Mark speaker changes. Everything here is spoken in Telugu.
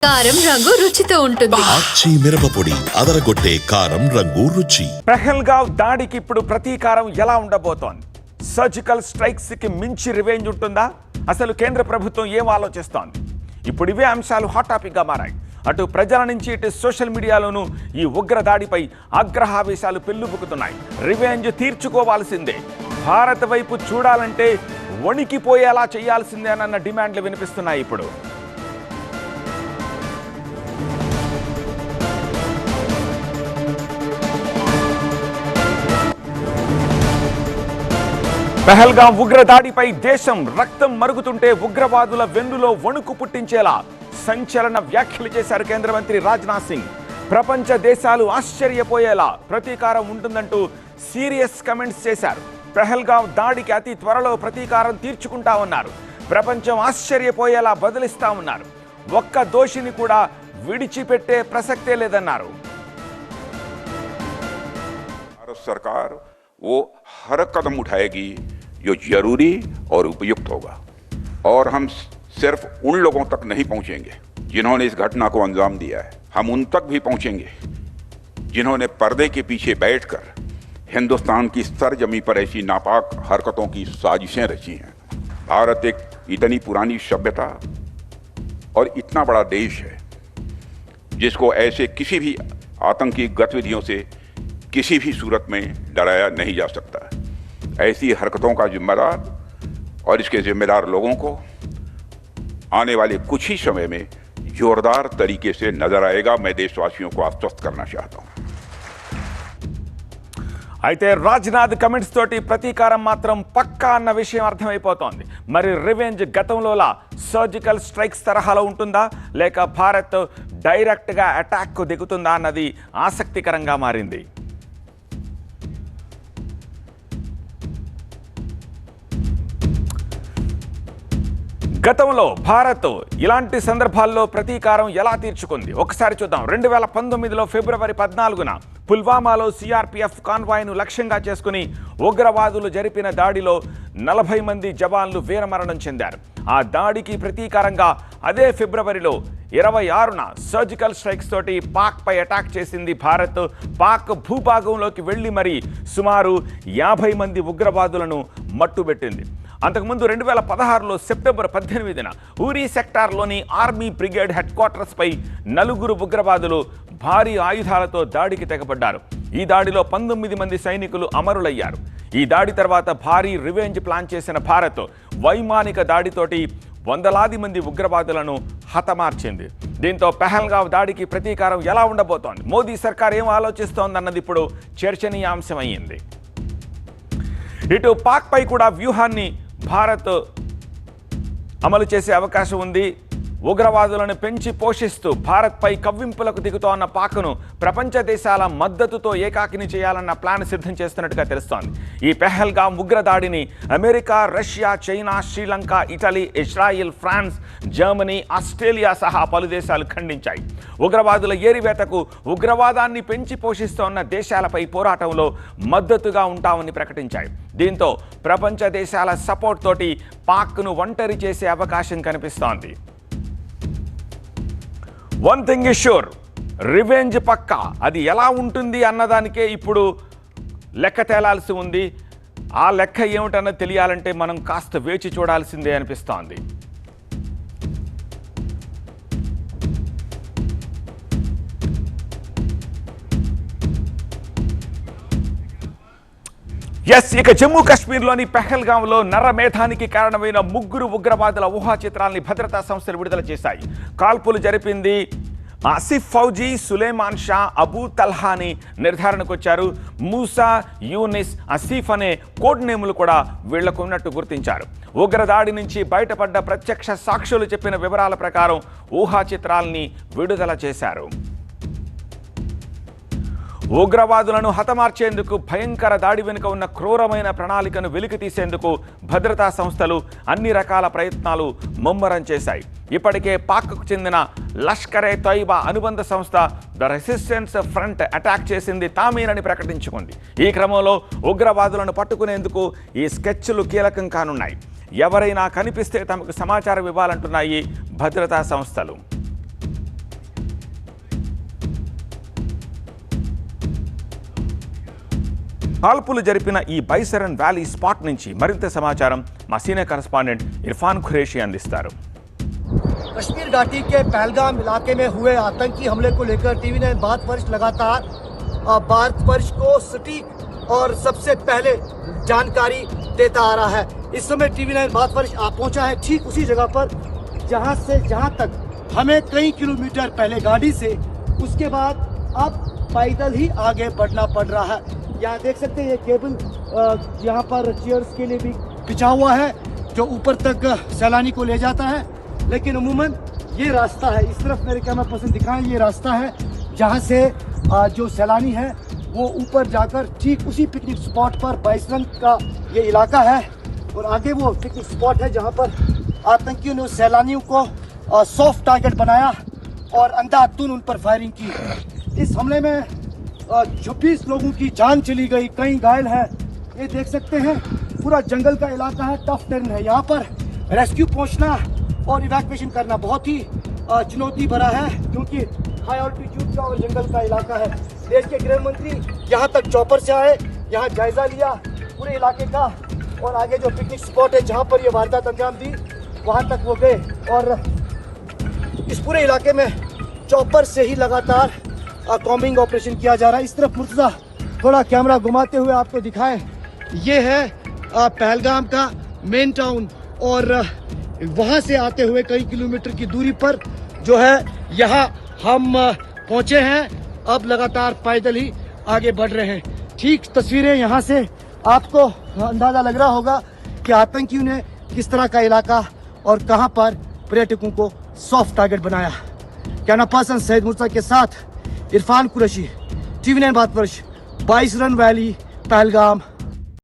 Speaker 1: కారం రంగు రుచితో ఉంటుంది.
Speaker 2: ఆచి మిరపపొడి అదరగొట్టే కారం రంగు రుచి.
Speaker 3: పెహల్గావ్ దాడికి ఇప్పుడు ప్రతీకారం ఎలా ఉండబోతోంది? సర్జికల్ స్ట్రైక్స్ కి మించి రివెంజ్ ఉంటుందా? అసలు కేంద్ర ప్రభుత్వం ఏం ఆలోచిస్తోంది? ఇప్పుడు ఇవే అంశాలు హాట్ టాపిక్ గా మారాయి. అటు ప్రజల నుంచి ఇటు సోషల్ మీడియాలోనూ ఈ ఉగ్ర దాడిపై ఆగ్రహావేశాలు పెల్లుబుకుతున్నాయి. రివెంజ్ తీర్చుకోవాల్సిందే, భారత్ వైపు చూడాలంటే వణికిపోయేలా చేయాల్సిందే అన్న డిమాండ్లు వినిపిస్తున్నాయి. ఇప్పుడు పెహల్గాం ఉగ్రదాడిపై దేశం రక్తం మరుగుతుంటే ఉగ్రవాదుల వెన్నులో వణుకు పుట్టించేలా సంచలన వ్యాఖ్యలు చేశారు కేంద్ర మంత్రి రాజ్నాథ్ సింగ్. ప్రపంచ దేశాలు ఆశ్చర్యపోయేలా ప్రతీకారం ఉంటుందంటూ సీరియస్ కమెంట్స్ చేశారు. పెహల్గాం దాడికి అతి త్వరలో ప్రతీకారం తీర్చుకుంటా ఉన్నారు. ప్రపంచం ఆశ్చర్యపోయేలా బదిలిస్తా ఉన్నారు. ఒక్క దోషిని కూడా విడిచిపెట్టే ప్రసక్తే లేదన్నారు.
Speaker 4: भारत सरकार वो हर कदम उठाएगी जो जरूरी और उपयुक्त होगा, और हम सिर्फ उन लोगों तक नहीं पहुंचेंगे जिन्होंने इस घटना को अंजाम दिया है, हम उन तक भी पहुंचेंगे जिन्होंने पर्दे के पीछे बैठकर हिंदुस्तान की सरजमी पर ऐसी नापाक हरकतों की साजिशें रची हैं। भारत एक इतनी पुरानी सभ्यता और इतना बड़ा देश है जिसको ऐसे किसी भी आतंकी गतिविधियों से किसी भी सूरत में डराया नहीं जा सकता। ऐसी हरकतों का जिम्मेदार और इसके जिम्मेदार लोगों को आने वाले कुछ ही समय में जोरदार तरीके से नजर आएगा। मैं देशवासियों को आश्वस्त करना चाहता हूं।
Speaker 3: అయితే రాజ్నాథ్ కమెంట్స్ తోటి ప్రతీకారం మాత్రం పక్కా అన్న విషయం అర్థమైపోతోంది. మరి రివెంజ్ గతంలోలా సర్జికల్ స్ట్రైక్స్ తరహాలో ఉంటుందా, లేక భారత్ డైరెక్ట్గా అటాక్ దిగుతుందా అన్నది ఆసక్తికరంగా మారింది. గతంలో భారత్ ఇలాంటి సందర్భాల్లో ప్రతీకారం ఎలా తీర్చుకుంది ఒకసారి చూద్దాం. 2019లో ఫిబ్రవరి 14న పుల్వామాలో సిఆర్పిఎఫ్ కాన్వాయ్ను లక్ష్యంగా చేసుకుని ఉగ్రవాదులు జరిపిన దాడిలో 40 మంది జవాన్లు వీరమరణం చెందారు. ఆ దాడికి ప్రతీకారంగా అదే ఫిబ్రవరిలో 26న సర్జికల్ స్ట్రైక్స్ తోటి పాక్పై అటాక్ చేసింది భారత్. పాక్ భూభాగంలోకి వెళ్ళి మరి సుమారు 50 మంది ఉగ్రవాదులను మట్టుబెట్టింది. అంతకుముందు 2016లో సెప్టెంబర్ 18న ఊరీ సెక్టార్లోని ఆర్మీ బ్రిగేడ్ హెడ్ క్వార్టర్స్పై 4 ఉగ్రవాదులు భారీ ఆయుధాలతో దాడికి తెగబడ్డారు. ఈ దాడిలో 19 మంది సైనికులు అమరులయ్యారు. ఈ దాడి తర్వాత భారీ రివెంజ్ ప్లాన్ చేసిన భారత్ వైమానిక దాడితోటి వందలాది మంది ఉగ్రవాదులను హతమార్చింది. దీంతో పెహల్గావ్ దాడికి ప్రతీకారం ఎలా ఉండబోతోంది, మోదీ సర్కార్ ఏం ఆలోచిస్తోందన్నది ఇప్పుడు చర్చనీయాంశమయ్యింది. ఇటు పాక్పై కూడా వ్యూహాన్ని భారత్ అమలు చేసే అవకాశం ఉంది. ఉగ్రవాదులను పెంచి పోషిస్తూ భారత్పై కవ్వింపులకు దిగుతోన్న పాక్ను ప్రపంచ దేశాల మద్దతుతో ఏకాకిని చేయాలన్న ప్లాన్ సిద్ధం చేస్తున్నట్టుగా తెలుస్తోంది. ఈ Pahalgam ఉగ్రదాడిని America, Russia, China, Sri Lanka, Italy, Israel, France, Germany, Australia సహా పలు దేశాలు ఖండించాయి. ఉగ్రవాదుల ఏరివేతకు ఉగ్రవాదాన్ని పెంచి పోషిస్తోన్న దేశాలపై పోరాటంలో మద్దతుగా ఉంటామని ప్రకటించాయి. దీంతో ప్రపంచ దేశాల సపోర్ట్ తోటి పాక్ను ఒంటరి చేసే అవకాశం కనిపిస్తోంది. One thing is sure, revenge పక్కా. అది ఎలా ఉంటుంది అన్నదానికే ఇప్పుడు లెక్క తేలాల్సి ఉంది. ఆ లెక్క ఏమిటన్నది తెలియాలంటే మనం కాస్త వేచి చూడాల్సిందే అనిపిస్తోంది. ఇక జమ్మూ కాశ్మీర్లోని పెహల్గాంలో నరమేధానికి కారణమైన 3 ఉగ్రవాదుల ఊహా చిత్రాల్ని భద్రతా సంస్థలు విడుదల చేశాయి. కాల్పులు జరిపింది ఆసిఫ్ ఫౌజీ, సులేమాన్ షా, అబూ తల్హా అని నిర్ధారణకు వచ్చారు. మూసా, యూనిస్, ఆసిఫ్ అనే కోడ్ నేములు కూడా వీళ్లకు ఉన్నట్టు గుర్తించారు. ఉగ్రదాడి నుంచి బయటపడ్డ ప్రత్యక్ష సాక్షులు చెప్పిన వివరాల ప్రకారం ఊహా చిత్రాల్ని విడుదల చేశారు. ఉగ్రవాదులను హతమార్చేందుకు భయంకర దాడి వెనుక ఉన్న క్రూరమైన ప్రణాళికను వెలికితీసేందుకు భద్రతా సంస్థలు అన్ని రకాల ప్రయత్నాలు ముమ్మరం చేశాయి. ఇప్పటికే పాక్కు చెందిన లష్కరే తోయిబా అనుబంధ సంస్థ ద రెసిస్టెన్స్ ఫ్రంట్ అటాక్ చేసింది తామేనని ప్రకటించుకుంది. ఈ క్రమంలో ఉగ్రవాదులను పట్టుకునేందుకు ఈ స్కెచ్లు కీలకం కానున్నాయి. ఎవరైనా కనిపిస్తే తమకు సమాచారం ఇవ్వాలంటున్నాయి భద్రతా సంస్థలు. కాల్పులు జరిపిన ఈ బైసరన్ వ్యాలీ స్పాట్ నుంచి మరింత సమాచారం మా సీనియర్ కరెస్పాండెంట్ ఇర్ఫాన్ ఖురేషి అందిస్తారు.
Speaker 5: कश्मीर घाटी के पहलगाम इलाके में हुए आतंकी हमले को लेकर टीवी ने भारतवर्ष लगातार भारतवर्ष को सटीक और सबसे पहले जानकारी देता आ रहा है. इस समय टीवी ने भारतवर्ष पहुंचा है ठीक उसी जगह पर जहां तक हमें कई किलोमीटर पहले गाड़ी से, उसके बाद अब पैदल ही आगे बढ़ना पड़ रहा है. यहाँ देख सकते हैं ये केबल यहाँ पर चेयर्स के लिए भी बिछा हुआ है जो ऊपर तक सैलानी को ले जाता है. लेकिन अमूमन ये रास्ता है, इस तरफ मेरे कैमरा पर्सन दिखाएं, ये रास्ता है जहाँ से जो सैलानी है वो ऊपर जाकर ठीक उसी पिकनिक स्पॉट पर बाइसरन का ये इलाका है और आगे वो पिकनिक स्पॉट है जहाँ पर आतंकियों ने सैलानियों को सॉफ्ट टारगेट बनाया और अंधाधुंध उन पर फायरिंग की. इस हमले में 26 लोगों की जान चली गई, कई घायल हैं. ये देख सकते हैं पूरा जंगल का इलाका है, टफ टेरेन है. यहाँ पर रेस्क्यू पहुँचना और इवैक्यूएशन करना बहुत ही चुनौती भरा है क्योंकि हाई ऑल्टीट्यूड का और जंगल का इलाका है. देश के गृह मंत्री यहाँ तक चॉपर से आए, यहाँ जायजा लिया पूरे इलाके का और आगे जो पिकनिक स्पॉट है जहाँ पर ये वारदात अंजाम दी वहाँ तक वो गए और इस पूरे इलाके में चॉपर से ही लगातार कॉम्बिंग ऑपरेशन किया जा रहा है. इस तरफ मुर्तजा थोड़ा कैमरा घुमाते हुए आपको दिखाएं, ये है पहलगाम का मेन टाउन और वहाँ से आते हुए कई किलोमीटर की दूरी पर जो है यहाँ हम पहुँचे हैं. अब लगातार पैदल ही आगे बढ़ रहे हैं. ठीक तस्वीरें यहाँ से आपको अंदाज़ा लग रहा होगा कि आतंकियों ने किस तरह का इलाका और कहाँ पर पर्यटकों को सॉफ्ट टारगेट बनाया. कैमरा पर्सन सैयद मुर्तजा के साथ इरफान कुरैशी, टीवी 9 भारतवर्ष, बाइसरन वैली, पहलगाम.